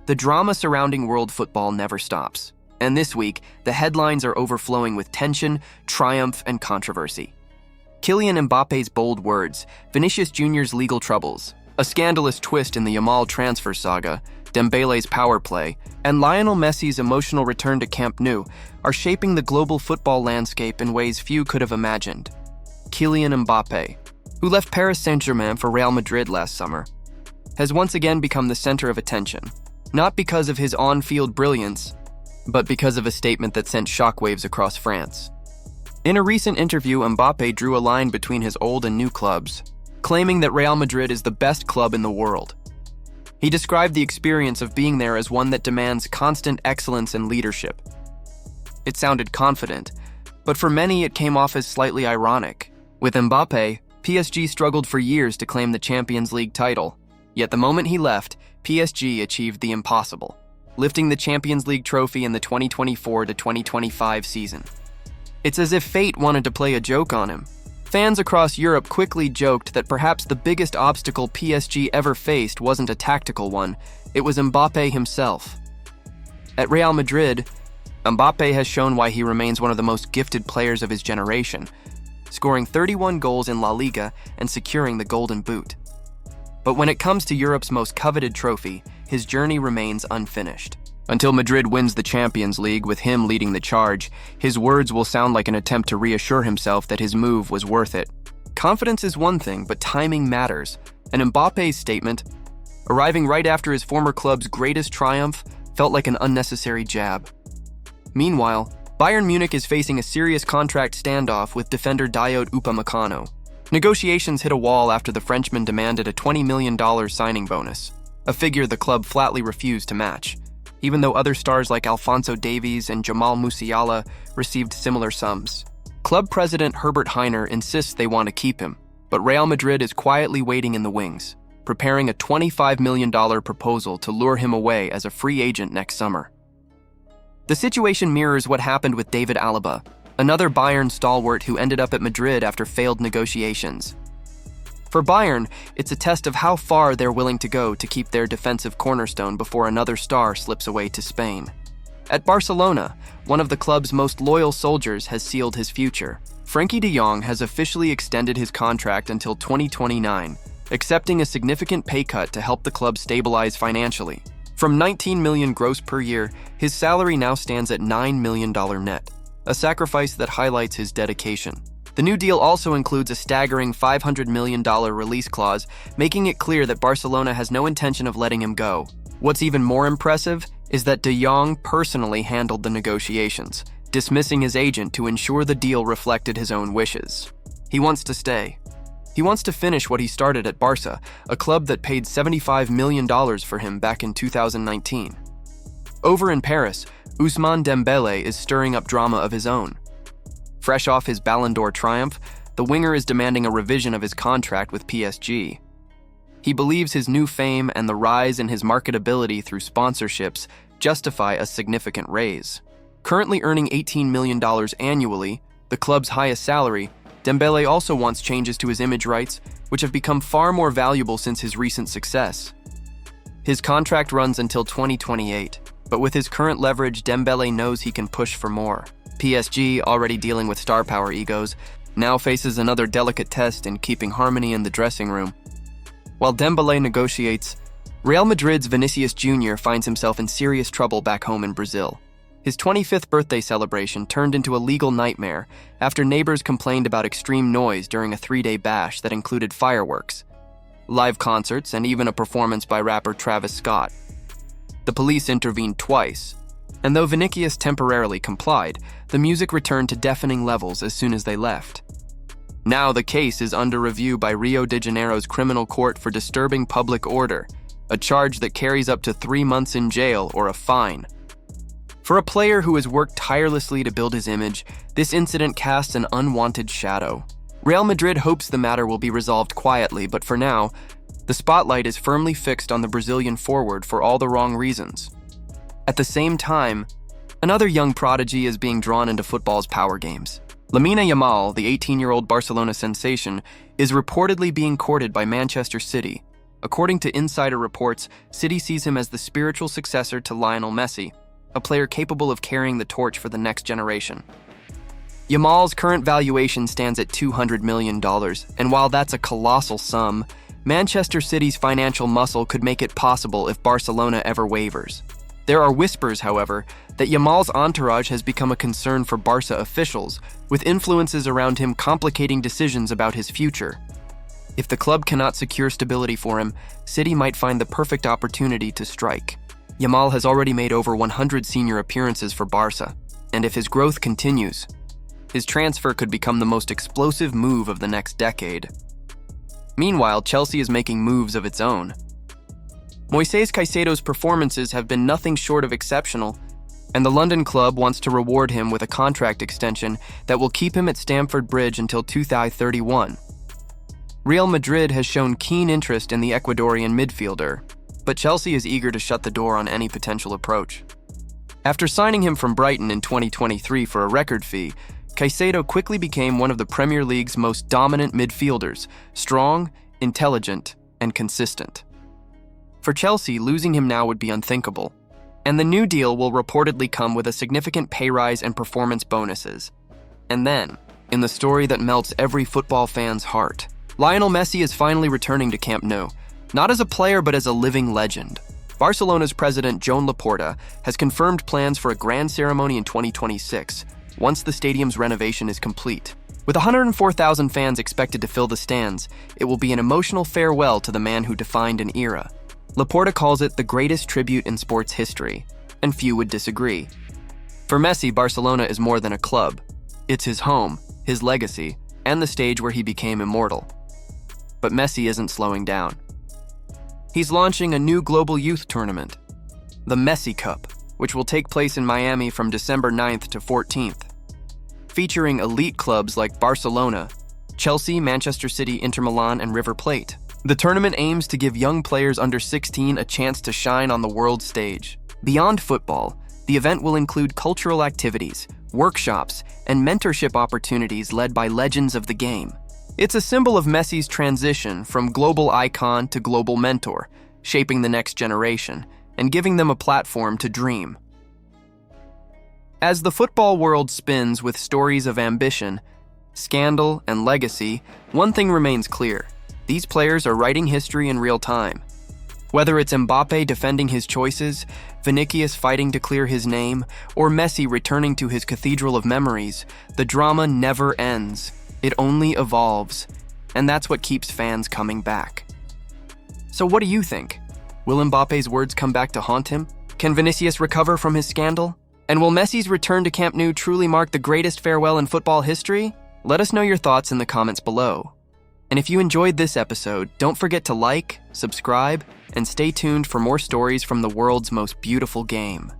The drama surrounding world football never stops, and this week, the headlines are overflowing with tension, triumph, and controversy. Kylian Mbappe's bold words, Vinicius Junior's legal troubles, a scandalous twist in the Yamal transfer saga, Dembele's power play, and Lionel Messi's emotional return to Camp Nou are shaping the global football landscape in ways few could have imagined. Kylian Mbappe, who left Paris Saint-Germain for Real Madrid last summer, has once again become the center of attention, not because of his on-field brilliance, but because of a statement that sent shockwaves across France. In a recent interview, Mbappe drew a line between his old and new clubs, claiming that Real Madrid is the best club in the world. He described the experience of being there as one that demands constant excellence and leadership. It sounded confident, but for many it came off as slightly ironic. With Mbappe, PSG struggled for years to claim the Champions League title, yet the moment he left, PSG achieved the impossible, lifting the Champions League trophy in the 2024-2025 season. It's as if fate wanted to play a joke on him. Fans across Europe quickly joked that perhaps the biggest obstacle PSG ever faced wasn't a tactical one, it was Mbappe himself. At Real Madrid, Mbappe has shown why he remains one of the most gifted players of his generation, scoring 31 goals in La Liga and securing the Golden Boot. But when it comes to Europe's most coveted trophy, his journey remains unfinished. Until Madrid wins the Champions League with him leading the charge, his words will sound like an attempt to reassure himself that his move was worth it. Confidence is one thing, but timing matters, and Mbappe's statement, arriving right after his former club's greatest triumph, felt like an unnecessary jab. Meanwhile, Bayern Munich is facing a serious contract standoff with defender Dayot Upamecano. Negotiations hit a wall after the Frenchman demanded a $20 million signing bonus, a figure the club flatly refused to match, even though other stars like Alphonso Davies and Jamal Musiala received similar sums. Club president Herbert Heiner insists they want to keep him, but Real Madrid is quietly waiting in the wings, preparing a $25 million proposal to lure him away as a free agent next summer. The situation mirrors what happened with David Alaba, another Bayern stalwart who ended up at Madrid after failed negotiations. For Bayern, it's a test of how far they're willing to go to keep their defensive cornerstone before another star slips away to Spain. At Barcelona, one of the club's most loyal soldiers has sealed his future. Frenkie de Jong has officially extended his contract until 2029, accepting a significant pay cut to help the club stabilize financially. From $19 million gross per year, his salary now stands at $9 million net, a sacrifice that highlights his dedication. The new deal also includes a staggering $500 million release clause, making it clear that Barcelona has no intention of letting him go. What's even more impressive is that de Jong personally handled the negotiations, dismissing his agent to ensure the deal reflected his own wishes. He wants to stay. He wants to finish what he started at Barca, a club that paid $75 million for him back in 2019. Over in Paris, Ousmane Dembele is stirring up drama of his own. Fresh off his Ballon d'Or triumph, the winger is demanding a revision of his contract with PSG. He believes his new fame and the rise in his marketability through sponsorships justify a significant raise. Currently earning $18 million annually, the club's highest salary, Dembele also wants changes to his image rights, which have become far more valuable since his recent success. His contract runs until 2028, but with his current leverage, Dembele knows he can push for more. PSG, already dealing with star power egos, now faces another delicate test in keeping harmony in the dressing room. While Dembele negotiates, Real Madrid's Vinicius Junior finds himself in serious trouble back home in Brazil. His 25th birthday celebration turned into a legal nightmare after neighbors complained about extreme noise during a 3-day bash that included fireworks, live concerts, and even a performance by rapper Travis Scott. The police intervened twice, and though Vinicius temporarily complied, the music returned to deafening levels as soon as they left. Now the case is under review by Rio de Janeiro's criminal court for disturbing public order, a charge that carries up to 3 months in jail or a fine. For a player who has worked tirelessly to build his image, this incident casts an unwanted shadow. Real Madrid hopes the matter will be resolved quietly, but for now, the spotlight is firmly fixed on the Brazilian forward for all the wrong reasons. At the same time, another young prodigy is being drawn into football's power games. Lamine Yamal, the 18-year-old Barcelona sensation, is reportedly being courted by Manchester City, According to insider reports, City sees him as the spiritual successor to Lionel Messi, a player capable of carrying the torch for the next generation. Yamal's current valuation stands at $200 million, and while that's a colossal sum, Manchester City's financial muscle could make it possible if Barcelona ever wavers. There are whispers, however, that Yamal's entourage has become a concern for Barca officials, with influences around him complicating decisions about his future. If the club cannot secure stability for him, City might find the perfect opportunity to strike. Yamal has already made over 100 senior appearances for Barca, and if his growth continues, his transfer could become the most explosive move of the next decade. Meanwhile, Chelsea is making moves of its own. Moises Caicedo's performances have been nothing short of exceptional, and the London club wants to reward him with a contract extension that will keep him at Stamford Bridge until 2031. Real Madrid has shown keen interest in the Ecuadorian midfielder, but Chelsea is eager to shut the door on any potential approach. After signing him from Brighton in 2023 for a record fee, Caicedo quickly became one of the Premier League's most dominant midfielders, strong, intelligent, and consistent. For Chelsea, losing him now would be unthinkable, and the new deal will reportedly come with a significant pay rise and performance bonuses. And then, in the story that melts every football fan's heart, Lionel Messi is finally returning to Camp Nou, not as a player but as a living legend. Barcelona's president Joan Laporta has confirmed plans for a grand ceremony in 2026, once the stadium's renovation is complete. With 104,000 fans expected to fill the stands, it will be an emotional farewell to the man who defined an era. Laporta calls it the greatest tribute in sports history, and few would disagree. For Messi, Barcelona is more than a club. It's his home, his legacy, and the stage where he became immortal. But Messi isn't slowing down. He's launching a new global youth tournament, the Messi Cup, which will take place in Miami from December 9th to 14th. Featuring elite clubs like Barcelona, Chelsea, Manchester City, Inter Milan, and River Plate. The tournament aims to give young players under 16 a chance to shine on the world stage. Beyond football, the event will include cultural activities, workshops, and mentorship opportunities led by legends of the game. It's a symbol of Messi's transition from global icon to global mentor, shaping the next generation and giving them a platform to dream. As the football world spins with stories of ambition, scandal, and legacy, one thing remains clear. These players are writing history in real time. Whether it's Mbappe defending his choices, Vinicius fighting to clear his name, or Messi returning to his cathedral of memories, the drama never ends. It only evolves, and that's what keeps fans coming back. So what do you think? Will Mbappe's words come back to haunt him? Can Vinicius recover from his scandal? And will Messi's return to Camp Nou truly mark the greatest farewell in football history? Let us know your thoughts in the comments below. And if you enjoyed this episode, don't forget to like, subscribe, and stay tuned for more stories from the world's most beautiful game.